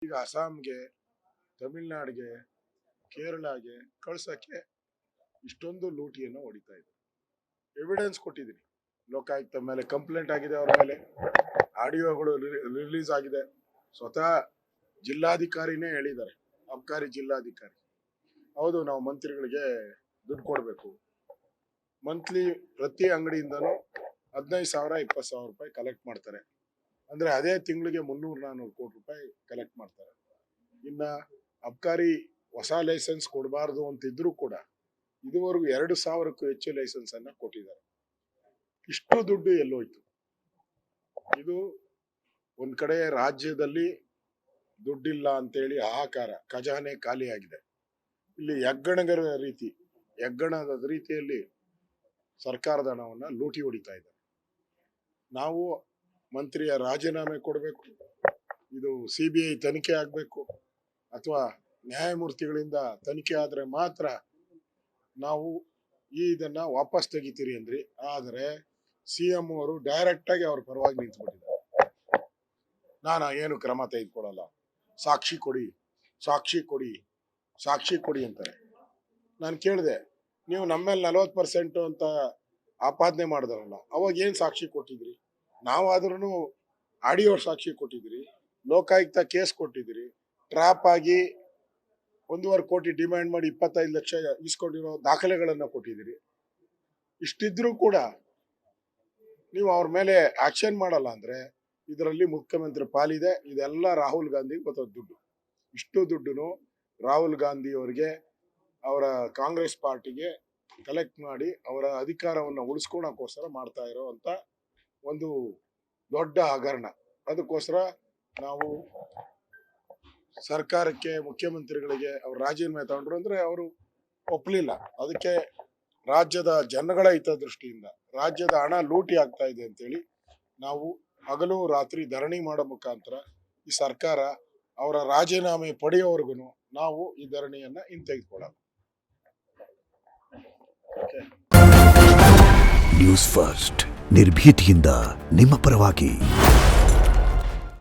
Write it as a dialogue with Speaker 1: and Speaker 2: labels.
Speaker 1: ಈಗ ಅಸ್ಸಾಂಗೆ, ತಮಿಳ್ನಾಡಿಗೆ, ಕೇರಳಗೆ ಕಳ್ಸಕ್ಕೆ ಇಷ್ಟೊಂದು ಲೂಟಿಯನ್ನು ಹೊಡಿತಾ ಇದೆ. ಎವಿಡೆನ್ಸ್ ಕೊಟ್ಟಿದ್ದೀನಿ. ಲೋಕಾಯುಕ್ತ ಮೇಲೆ ಕಂಪ್ಲೇಂಟ್ ಆಗಿದೆ, ಅವರ ಮೇಲೆ ಆಡಿಯೋಗಳು ರಿಲೀಸ್ ಆಗಿದೆ. ಸ್ವತಃ ಜಿಲ್ಲಾಧಿಕಾರಿನೇ ಹೇಳಿದ್ದಾರೆ, ಅಬ್ಕಾರಿ ಜಿಲ್ಲಾಧಿಕಾರಿ. ಹೌದು, ನಾವು ಮಂತ್ರಿಗಳಿಗೆ ದುಡ್ಡು ಕೊಡಬೇಕು. ಮಂತ್ಲಿ ಪ್ರತಿ ಅಂಗಡಿಯಿಂದನೂ 15,000 20,000 ರೂಪಾಯಿ ಕಲೆಕ್ಟ್ ಮಾಡ್ತಾರೆ. ಅಂದ್ರೆ ಅದೇ ತಿಂಗಳಿಗೆ 300-400 ಕೋಟಿ ರೂಪಾಯಿ ಕಲೆಕ್ಟ್ ಮಾಡ್ತಾರೆ. ಇನ್ನ ಅಬ್ಕಾರಿ ಹೊಸ ಲೈಸೆನ್ಸ್ ಕೊಡಬಾರ್ದು ಅಂತಿದ್ರು ಕೂಡ ಇದುವರೆಗೂ 2,000ಕ್ಕೂ ಹೆಚ್ಚು ಲೈಸೆನ್ಸ್ ಅನ್ನ ಕೊಟ್ಟಿದ್ದಾರೆ. ಇಷ್ಟು ದುಡ್ಡು ಎಲ್ಲೋಯ್ತು? ಇದು ಒಂದ್ ಕಡೆ ರಾಜ್ಯದಲ್ಲಿ ದುಡ್ಡಿಲ್ಲ ಅಂತೇಳಿ ಹಾಹಾಕಾರ, ಖಜಾನೆ ಖಾಲಿ ಆಗಿದೆ. ಇಲ್ಲಿ ಹೆಗ್ಗಣದ ರೀತಿಯಲ್ಲಿ ಸರ್ಕಾರದ ಹಣವನ್ನ ಲೂಟಿ ಹೊಡಿತಾ ಇದ್ದಾರೆ. ನಾವು ಮಂತ್ರಿಯ ರಾಜೀನಾಮೆ ಕೊಡಬೇಕು, ಇದು CBI ತನಿಖೆ ಆಗ್ಬೇಕು, ಅಥವಾ ನ್ಯಾಯಮೂರ್ತಿಗಳಿಂದ ತನಿಖೆ ಆದ್ರೆ ಮಾತ್ರ ನಾವು ಇದನ್ನ ವಾಪಸ್ ತೆಗಿತೀರಿ ಅಂದ್ರಿ. ಆದರೆ CM ಅವರು ಡೈರೆಕ್ಟ್ ಆಗಿ ಅವ್ರ ಪರವಾಗಿ ನಿಂತ್ಬಿಟ್ಟಿದ್ದಾರೆ. ನಾನು ಏನು ಕ್ರಮ ತೆಗೆದುಕೊಳ್ಳಲ್ಲ, ಸಾಕ್ಷಿ ಕೊಡಿ ಅಂತಾರೆ. ನಾನು ಕೇಳಿದೆ, ನೀವು ನಮ್ಮೇಲೆ 40% ಅಂತ ಆಪಾದನೆ ಮಾಡಿದ್ರಲ್ಲ, ಅವಾಗ ಏನ್ ಸಾಕ್ಷಿ ಕೊಟ್ಟಿದ್ರಿ? ನಾವಾದ್ರೂ ಆಡಿಯೋ ಸಾಕ್ಷಿ ಕೊಟ್ಟಿದ್ರಿ, ಲೋಕಾಯುಕ್ತ ಕೇಸ್ ಕೊಟ್ಟಿದ್ರಿ, ಟ್ರಾಪ್ ಆಗಿ 1.5 ಕೋಟಿ ಡಿಮ್ಯಾಂಡ್ ಮಾಡಿ 25 ಲಕ್ಷ ಇಸ್ಕೊಂಡಿರೋ ದಾಖಲೆಗಳನ್ನ ಕೊಟ್ಟಿದ್ದೀರಿ. ಇಷ್ಟಿದ್ರೂ ಕೂಡ ನೀವು ಅವ್ರ ಮೇಲೆ ಆಕ್ಷನ್ ಮಾಡಲ್ಲ ಅಂದ್ರೆ ಇದರಲ್ಲಿ ಮುಖ್ಯಮಂತ್ರಿ ಪಾಲಿದೆ. ಇದೆಲ್ಲ ರಾಹುಲ್ ಗಾಂಧಿಗೆ ಗೊತ್ತ ದುಡ್ಡು. ಇಷ್ಟು ದುಡ್ಡುನು ರಾಹುಲ್ ಗಾಂಧಿ ಅವರಿಗೆ, ಅವರ ಕಾಂಗ್ರೆಸ್ ಪಾರ್ಟಿಗೆ ಕಲೆಕ್ಟ್ ಮಾಡಿ ಅವರ ಅಧಿಕಾರವನ್ನು ಉಳಿಸ್ಕೊಳಕ್ಕೋಸ್ಕರ ಮಾಡ್ತಾ ಇರೋವಂತ ಒಂದು ದೊಡ್ಡ ಹಗರಣ. ಅದಕ್ಕೋಸ್ಕರ ನಾವು ಸರ್ಕಾರಕ್ಕೆ, ಮುಖ್ಯಮಂತ್ರಿಗಳಿಗೆ ಅವ್ರು ರಾಜೀನಾಮೆ ತಗೊಂಡ್ರು ಅಂದ್ರೆ ಅವರು ಒಪ್ಪಲಿಲ್ಲ. ಅದಕ್ಕೆ ರಾಜ್ಯದ ಜನಗಳ ಹಿತದೃಷ್ಟಿಯಿಂದ ರಾಜ್ಯದ ಹಣ ಲೂಟಿ ಆಗ್ತಾ ಇದೆ ಅಂತೇಳಿ ನಾವು ಹಗಲು ರಾತ್ರಿ ಧರಣಿ ಮಾಡೋ ಮುಖಾಂತರ ಈ ಸರ್ಕಾರ ಅವರ ರಾಜೀನಾಮೆ ಪಡೆಯೋವರೆಗೂ ನಾವು ಈ ಧರಣಿಯನ್ನ ಹಿಂತೆಗೆದುಕೊಳ್ಳೋಣ.
Speaker 2: ನ್ಯೂಸ್ ಫಸ್ಟ್, ನಿರ್ಭೀತಿಯಿಂದ ನಿಮ್ಮ ಪರವಾಗಿ.